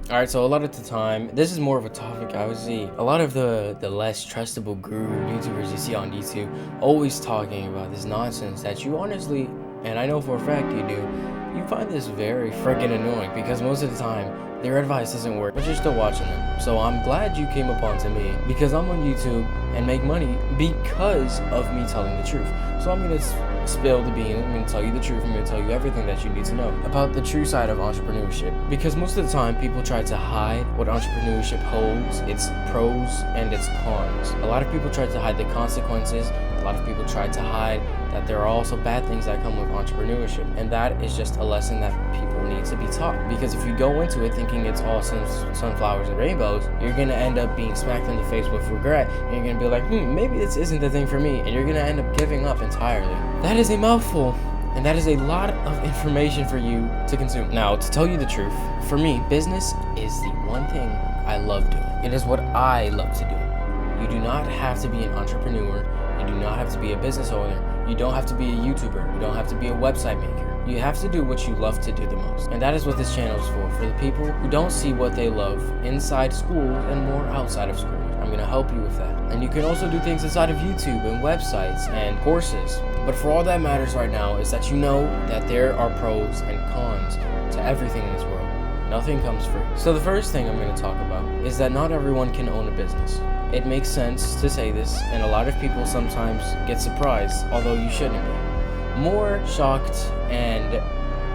Alright, so a lot of the time, this is more of a topic I would see. A lot of the less trustable guru YouTubers you see on YouTube always talking about this nonsense that you honestly, and I know for a fact you do, you find this very freaking annoying because most of the time, their advice doesn't work, but you're still watching them. So I'm glad you came upon to me because I'm on YouTube and make money because of me telling the truth. So I'm going to spill the beans, I'm going to tell you the truth, I'm going to tell you everything that you need to know about the true side of entrepreneurship. Because most of the time, people try to hide what entrepreneurship holds, its pros and its cons. A lot of people try to hide the consequences. A lot of people try to hide that there are also bad things that come with entrepreneurship. And that is just a lesson that people need to be taught. Because if you go into it thinking it's all sunflowers and rainbows, you're going to end up being smacked in the face with regret. And you're going to be like, maybe this isn't the thing for me. And you're going to end up giving up entirely. That is a mouthful. And that is a lot of information for you to consume. Now, to tell you the truth, for me, business is the one thing I love doing. It is what I love to do. You do not have to be an entrepreneur. You do not have to be a business owner. You don't have to be a YouTuber. You don't have to be a website maker. You have to do what you love to do the most. And that is what this channel is for the people who don't see what they love inside school and more outside of school. I'm going to help you with that. And you can also do things inside of YouTube and websites and courses. But for all that matters right now is that you know that there are pros and cons to everything in this world. Nothing comes free. So the first thing I'm going to talk about is that not everyone can own a business. It makes sense to say this, and a lot of people sometimes get surprised, although you shouldn't be. More shocked and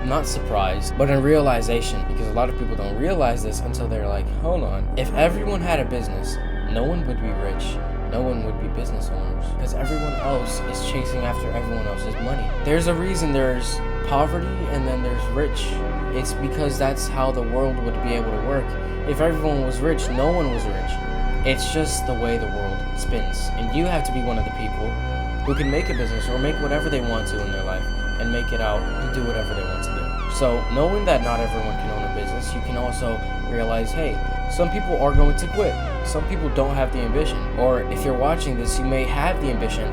not surprised, but in realization, because a lot of people don't realize this until they're like, hold on, if everyone had a business, no one would be rich, no one would be business owners, because everyone else is chasing after everyone else's money. There's a reason there's poverty and then there's rich. It's because that's how the world would be able to work. If everyone was rich, no one was rich. It's just the way the world spins, and you have to be one of the people who can make a business or make whatever they want to in their life and make it out and do whatever they want to do. So knowing that not everyone can own a business, you can also realize, hey, some people are going to quit. Some people don't have the ambition. Or if you're watching this, you may have the ambition,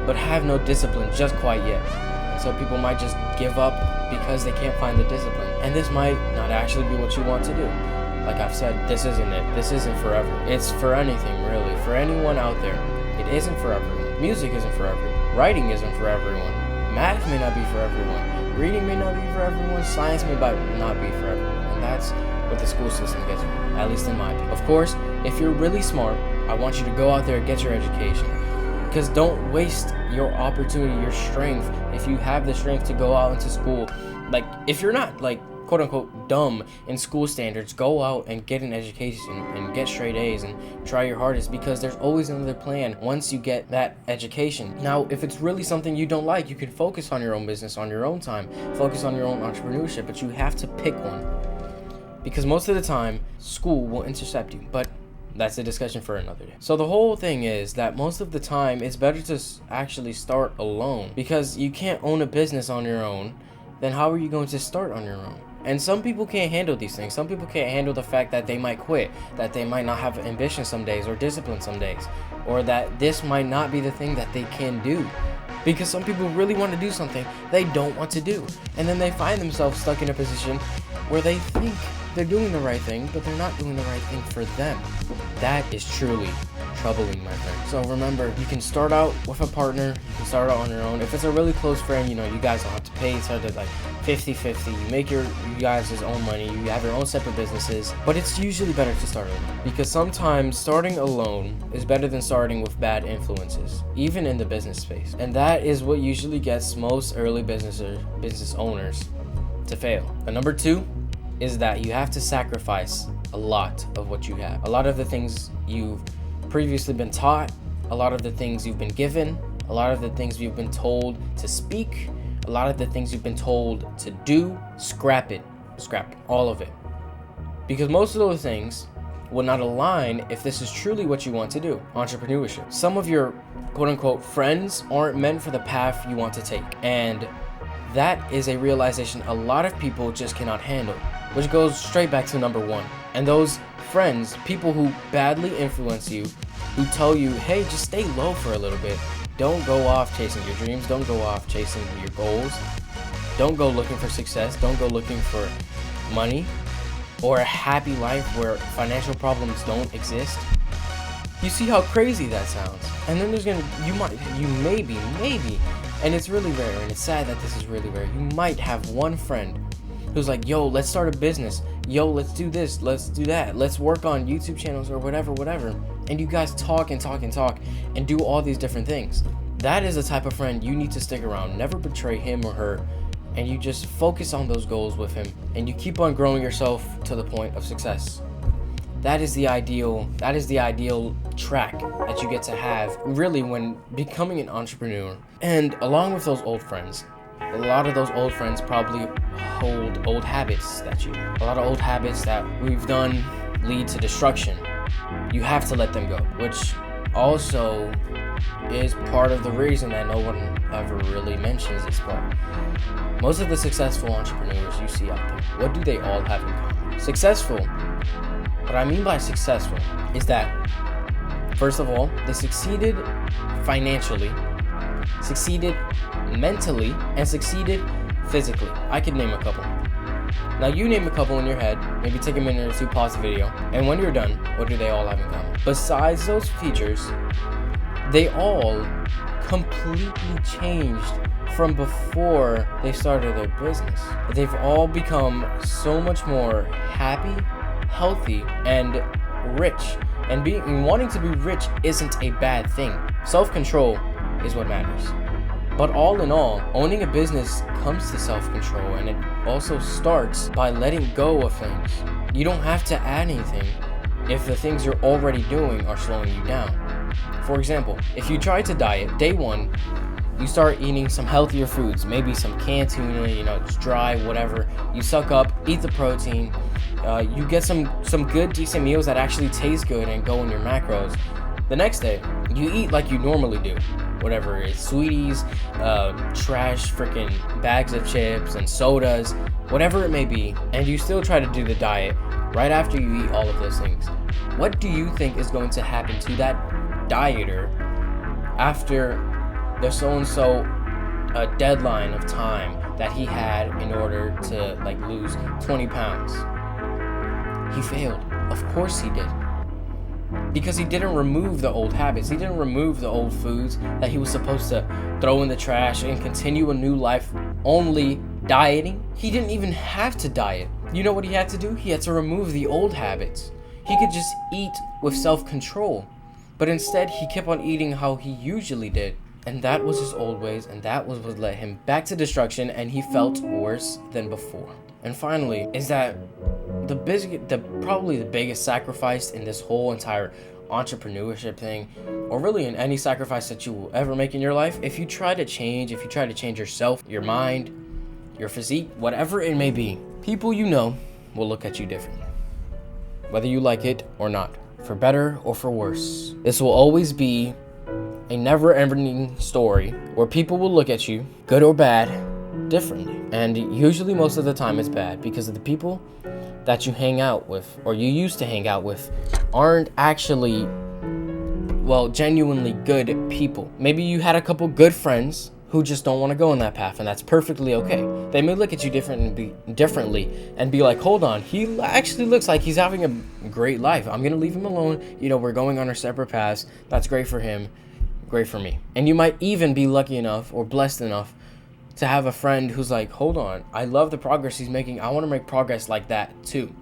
but have no discipline just quite yet. So people might just give up because they can't find the discipline. And this might not actually be what you want to do. Like I've said, this isn't it. This isn't forever. It's for anything, really. For anyone out there. It isn't for everyone. Music isn't for everyone. Writing isn't for everyone. Math may not be for everyone. Reading may not be for everyone. Science may not be for everyone. And that's what the school system gets you, at least in my opinion. Of course, if you're really smart, I want you to go out there and get your education. Because don't waste your opportunity, your strength, if you have the strength to go out into school. Like, if you're not, like, quote-unquote dumb in school standards, go out and get an education and get straight A's and try your hardest, because there's always another plan once you get that education. Now, if it's really something you don't like, you can focus on your own business on your own time, focus on your own entrepreneurship, but you have to pick one. Because most of the time, school will intercept you, but that's a discussion for another day. So the whole thing is that most of the time, it's better to actually start alone, because you can't own a business on your own. Then how are you going to start on your own? And some people can't handle these things. Some people can't handle the fact that they might quit, that they might not have ambition some days or discipline some days, or that this might not be the thing that they can do. Because some people really want to do something they don't want to do. And then they find themselves stuck in a position where they think they're doing the right thing, but they're not doing the right thing for them. That is truly troubling, my friend. So remember, you can start out with a partner, you can start out on your own. If it's a really close friend, you guys don't have to pay each other like 50-50. You make you guys' own money, you have your own separate businesses, but it's usually better to start alone. Because sometimes starting alone is better than starting with bad influences, even in the business space. And that is what usually gets most early business owners to fail. And number 2 is that you have to sacrifice a lot of what you have. A lot of the things you've previously been taught, a lot of the things you've been given, a lot of the things you've been told to speak, a lot of the things you've been told to do, scrap it, all of it. Because most of those things will not align if this is truly what you want to do, entrepreneurship. Some of your quote-unquote friends aren't meant for the path you want to take, and that is a realization a lot of people just cannot handle, which goes straight back to number 1. And those friends, people who badly influence you, who tell you, hey, just stay low for a little bit. Don't go off chasing your dreams. Don't go off chasing your goals. Don't go looking for success. Don't go looking for money. or a happy life where financial problems don't exist? You see how crazy that sounds. And then maybe, and it's really rare, and it's sad that this is really rare. You might have one friend who's like, yo, let's start a business. Yo, let's do this, let's do that. Let's work on YouTube channels or whatever. And you guys talk and do all these different things. That is the type of friend you need to stick around. Never betray him or her. And you just focus on those goals with him. And you keep on growing yourself to the point of success. That is the ideal track that you get to have really when becoming an entrepreneur. And along with those old friends, a lot of those old friends probably hold old habits a lot of old habits that we've done lead to destruction. You have to let them go, which also is part of the reason that no one ever really mentions this part. Most of the successful entrepreneurs you see out there, what do they all have in common? Successful. What I mean by successful is that, first of all, they succeeded financially, succeeded mentally, and succeeded physically. I could name a couple. Now you name a couple in your head, maybe take a minute or two, pause the video, and when you're done, what do they all have in common? Besides those features, they all completely changed from before they started their business. They've all become so much more happy, healthy, and rich. And wanting to be rich isn't a bad thing. Self-control is what matters. But all in all, owning a business comes to self-control, and it also starts by letting go of things. You don't have to add anything if the things you're already doing are slowing you down. For example, if you try to diet, day one, you start eating some healthier foods, maybe some canned tuna, it's dry, whatever. You suck up, eat the protein, you get some good, decent meals that actually taste good and go in your macros. The next day, you eat like you normally do. Whatever it is, sweeties, trash, freaking bags of chips and sodas, whatever it may be, and you still try to do the diet right after you eat all of those things. What do you think is going to happen to that dieter after the so-and-so deadline of time that he had in order to lose 20 pounds? He failed. Of course he did. Because he didn't remove the old habits. He didn't remove the old foods that he was supposed to throw in the trash and continue a new life only dieting. He didn't even have to diet. You know what he had to do? He had to remove the old habits. He could just eat with self-control. But instead, he kept on eating how he usually did. And that was his old ways, and that was what led him back to destruction, and he felt worse than before. And finally, is that probably the biggest sacrifice in this whole entire entrepreneurship thing, or really in any sacrifice that you will ever make in your life, if you try to change yourself, your mind, your physique, whatever it may be, people will look at you differently. Whether you like it or not, for better or for worse. This will always be a never-ending story where people will look at you, good or bad, differently. And usually most of the time it's bad because of the people that you hang out with or you used to hang out with aren't actually, genuinely good people. Maybe you had a couple good friends who just don't want to go in that path, and that's perfectly okay. They may look at you differently and be like, hold on, he actually looks like he's having a great life. I'm going to leave him alone. We're going on our separate paths. That's great for him. Great for me. And you might even be lucky enough or blessed enough to have a friend who's like, hold on, I love the progress he's making. I want to make progress like that too.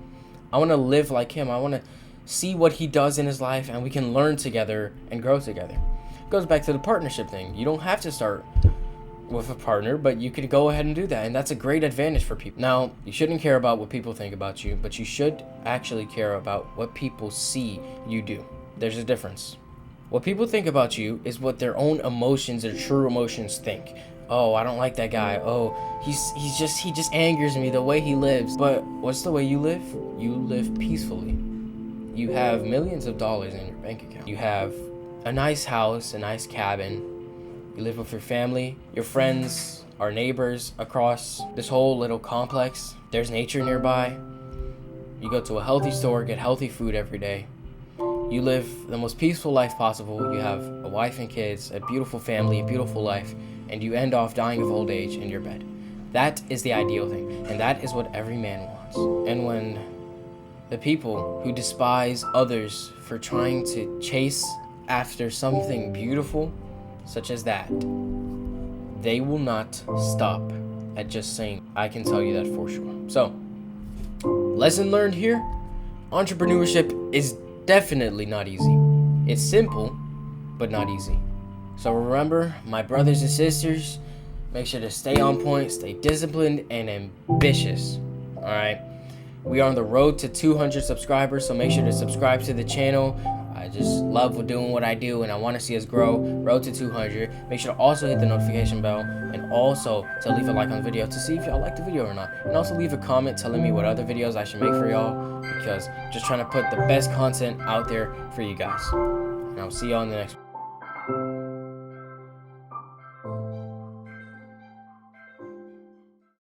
I want to live like him. I want to see what he does in his life, and we can learn together and grow together. It goes back to the partnership thing. You don't have to start with a partner, but you could go ahead and do that, and that's a great advantage for people. Now, you shouldn't care about what people think about you, but you should actually care about what people see you do. There's a difference. What people think about you is what their own emotions, their true emotions think. Oh, I don't like that guy. Oh, he just angers me the way he lives. But what's the way you live? You live peacefully. You have millions of dollars in your bank account. You have a nice house, a nice cabin. You live with your family, your friends, our neighbors across this whole little complex. There's nature nearby. You go to a healthy store, get healthy food every day. You live the most peaceful life possible. You have a wife and kids, a beautiful family, a beautiful life, and you end off dying of old age in your bed. That is the ideal thing, and that is what every man wants. And when The people who despise others for trying to chase after something beautiful, such as that, they will not stop at just saying, I can tell you that for sure. So, lesson learned here, entrepreneurship is definitely not easy. It's simple, but not easy. So remember, my brothers and sisters, make sure to stay on point, stay disciplined, and ambitious. Alright? We are on the road to 200 subscribers, so make sure to subscribe to the channel. I just love doing what I do, and I want to see us grow. Road to 200. Make sure to also hit the notification bell, and also to leave a like on the video to see if y'all like the video or not. And also leave a comment telling me what other videos I should make for y'all, because I'm just trying to put the best content out there for you guys. And I'll see y'all in the next one.